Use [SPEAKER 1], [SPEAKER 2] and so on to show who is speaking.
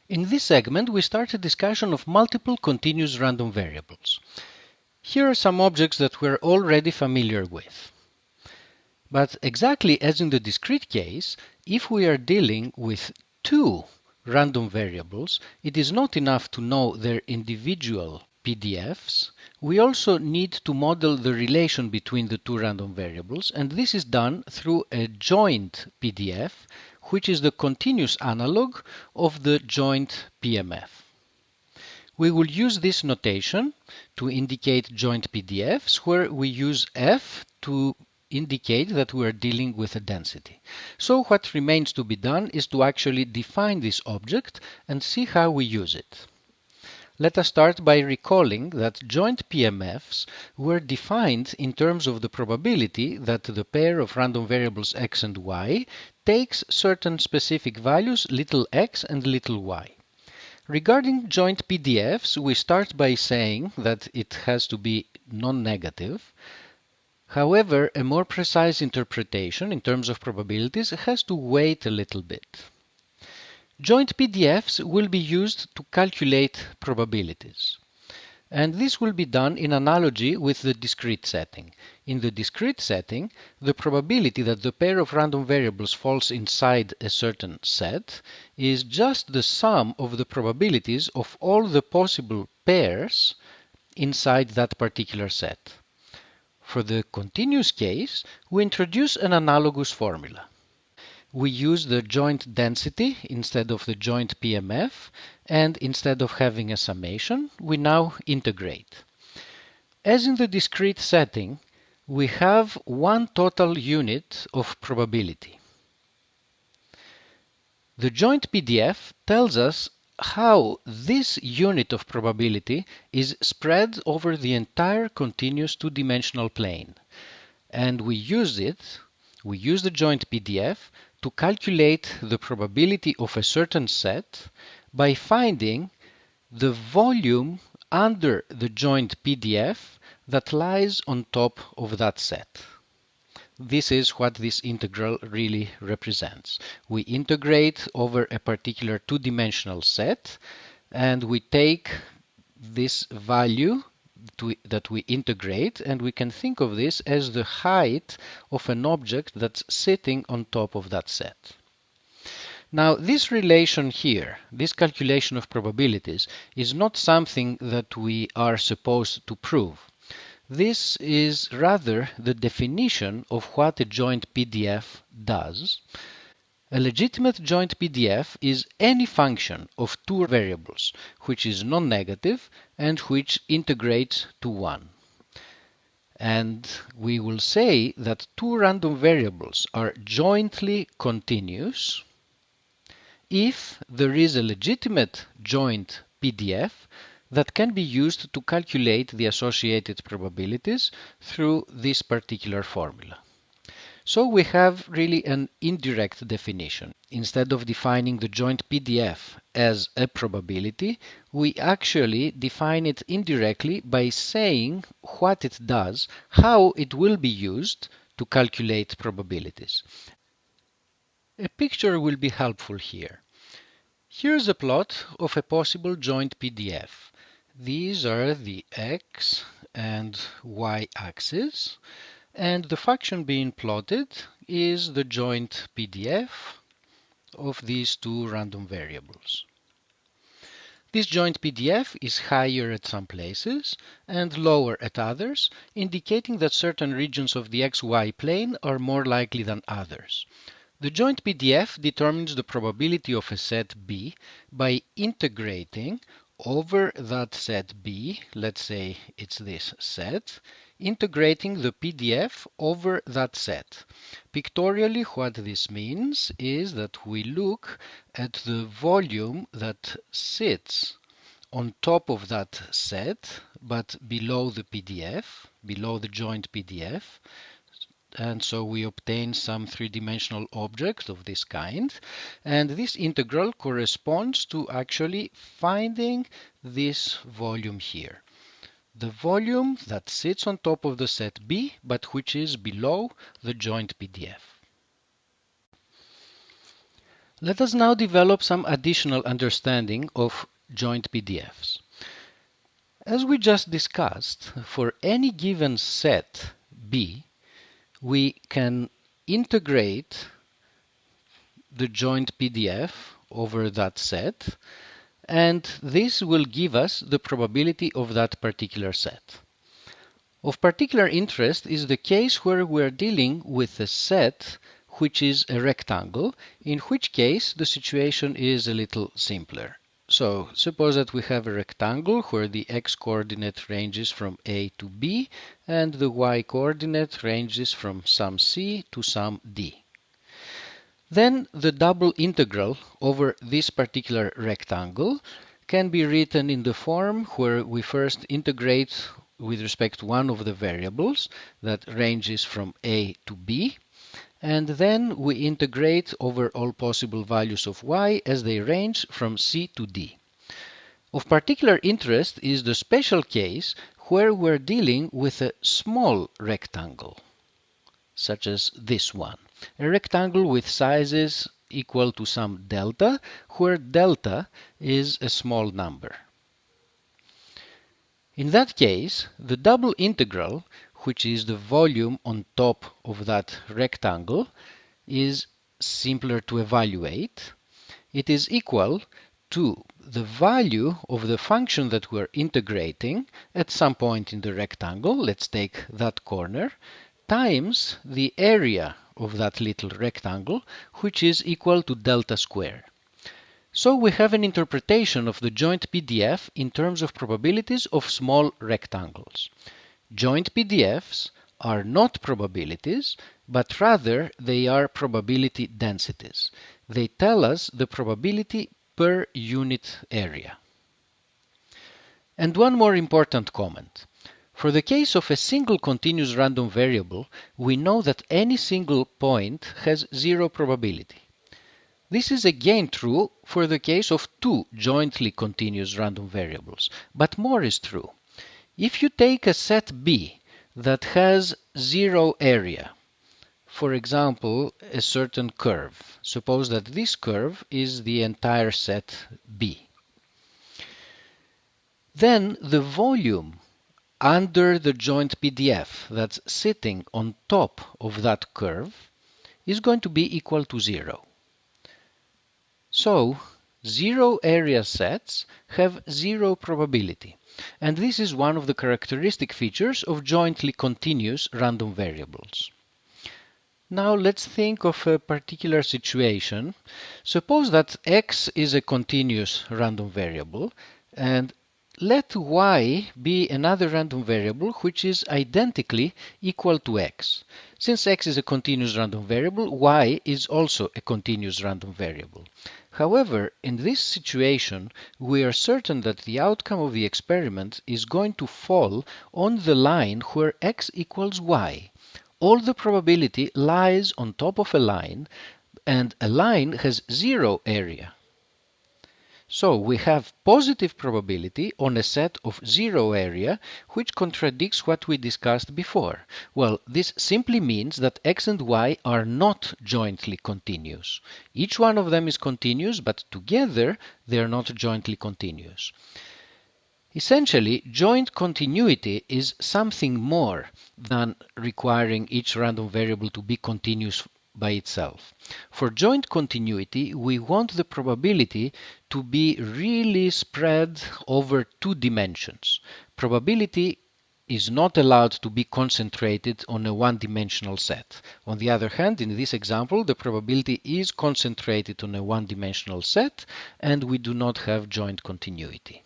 [SPEAKER 1] In this segment, we start a discussion of multiple continuous random variables. Here are some objects that we're already familiar with. But exactly as in the discrete case, if we are dealing with two random variables, it is not enough to know their individual PDFs. We also need to model the relation between the two random variables, and this is done through a joint PDF, which is the continuous analog of the joint PMF. We will use this notation to indicate joint PDFs, where we use F to indicate that we are dealing with a density. So what remains to be done is to actually define this object and see how we use it. Let us start by recalling that joint PMFs were defined in terms of the probability that the pair of random variables x and y takes certain specific values little x and little y. Regarding joint PDFs, we start by saying that it has to be non-negative. However, a more precise interpretation in terms of probabilities has to wait a little bit. Joint PDFs will be used to calculate probabilities. And this will be done in analogy with the discrete setting. In the discrete setting, the probability that the pair of random variables falls inside a certain set is just the sum of the probabilities of all the possible pairs inside that particular set. For the continuous case, we introduce an analogous formula. We use the joint density instead of the joint PMF, and instead of having a summation, we now integrate. As in the discrete setting, we have one total unit of probability. The joint PDF tells us how this unit of probability is spread over the entire continuous two-dimensional plane. And we use the joint PDF to calculate the probability of a certain set by finding the volume under the joint PDF that lies on top of that set. This is what this integral really represents. We integrate over a particular two-dimensional set, and we take this value that we integrate, and we can think of this as the height of an object that's sitting on top of that set. Now, this relation here, this calculation of probabilities, is not something that we are supposed to prove. This is rather the definition of what a joint PDF does. A legitimate joint PDF is any function of two variables which is non-negative and which integrates to 1. And we will say that two random variables are jointly continuous if there is a legitimate joint PDF that can be used to calculate the associated probabilities through this particular formula. So we have really an indirect definition. Instead of defining the joint PDF as a probability, we actually define it indirectly by saying what it does, how it will be used to calculate probabilities. A picture will be helpful here. Here's a plot of a possible joint PDF. These are the x and y axes. And the function being plotted is the joint PDF of these two random variables. This joint PDF is higher at some places and lower at others, indicating that certain regions of the xy plane are more likely than others. The joint PDF determines the probability of a set B by integrating over that set B, let's say it's this set, integrating the PDF over that set. Pictorially, what this means is that we look at the volume that sits on top of that set, but below the PDF, below the joint PDF. And so we obtain some three-dimensional object of this kind. And this integral corresponds to actually finding this volume here. The volume that sits on top of the set B, but which is below the joint PDF. Let us now develop some additional understanding of joint PDFs. As we just discussed, for any given set B, we can integrate the joint PDF over that set, and this will give us the probability of that particular set. Of particular interest is the case where we're dealing with a set which is a rectangle, in which case the situation is a little simpler. So suppose that we have a rectangle where the x-coordinate ranges from A to B and the y-coordinate ranges from some C to some D. Then the double integral over this particular rectangle can be written in the form where we first integrate with respect to one of the variables that ranges from A to B, and then we integrate over all possible values of y as they range from C to D. Of particular interest is the special case where we're dealing with a small rectangle, such as this one. A rectangle with sizes equal to some delta, where delta is a small number. In that case, the double integral, which is the volume on top of that rectangle, is simpler to evaluate. It is equal to the value of the function that we're integrating at some point in the rectangle, let's take that corner, times the area of that little rectangle, which is equal to delta square. So we have an interpretation of the joint PDF in terms of probabilities of small rectangles. Joint PDFs are not probabilities, but rather they are probability densities. They tell us the probability per unit area. And one more important comment. For the case of a single continuous random variable, we know that any single point has zero probability. This is again true for the case of two jointly continuous random variables, but more is true. If you take a set B that has zero area, for example, a certain curve, suppose that this curve is the entire set B, then the volume under the joint PDF that's sitting on top of that curve is going to be equal to zero. So, zero area sets have zero probability. And this is one of the characteristic features of jointly continuous random variables. Now let's think of a particular situation. Suppose that x is a continuous random variable, and let y be another random variable which is identically equal to x. Since x is a continuous random variable, y is also a continuous random variable. However, in this situation, we are certain that the outcome of the experiment is going to fall on the line where x equals y. All the probability lies on top of a line, and a line has zero area. So we have positive probability on a set of zero area, which contradicts what we discussed before. Well, this simply means that x and y are not jointly continuous. Each one of them is continuous, but together they are not jointly continuous. Essentially, joint continuity is something more than requiring each random variable to be continuous by itself. For joint continuity, we want the probability to be really spread over two dimensions. Probability is not allowed to be concentrated on a one-dimensional set. On the other hand, in this example, the probability is concentrated on a one-dimensional set, and we do not have joint continuity.